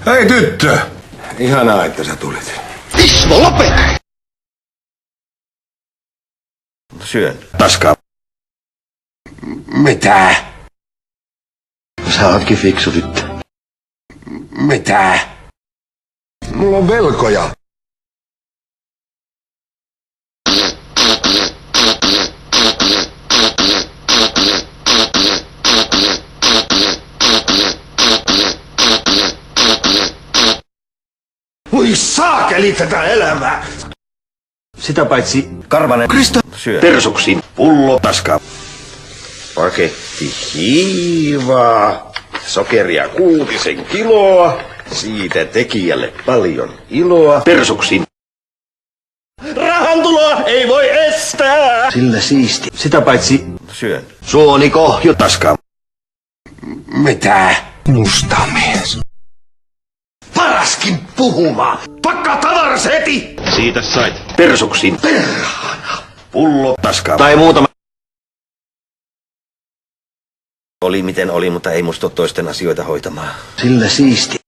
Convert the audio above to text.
Hei tyttö! Ihanaa, että sä tulit. Ismo, lopeta! Syön. Paskaa. Mitä? Sä ootkin fiksu tyttö. Mitä? Mulla on velkoja. Voi saakeli tätä elämää! Sitä paitsi karvanen Krista syö. Persuksin pullo, paskaa. Paketti hiivaa, sokeria 6 kiloa, siitä tekijälle paljon iloa. Persuksin rahantuloa ei voi estää. Sillä siisti. Sitä paitsi syön. Suonikohju, paskaa. Mitä? Musta mies. Paraskin puhumaan. Pakkaa tavaras heti. Siitä sait. Persuksin perhana. Pullo, paskaa. Tai muutama. Oli miten oli, mutta ei musta ole toisten asioita hoitamaan. Sillä siisti.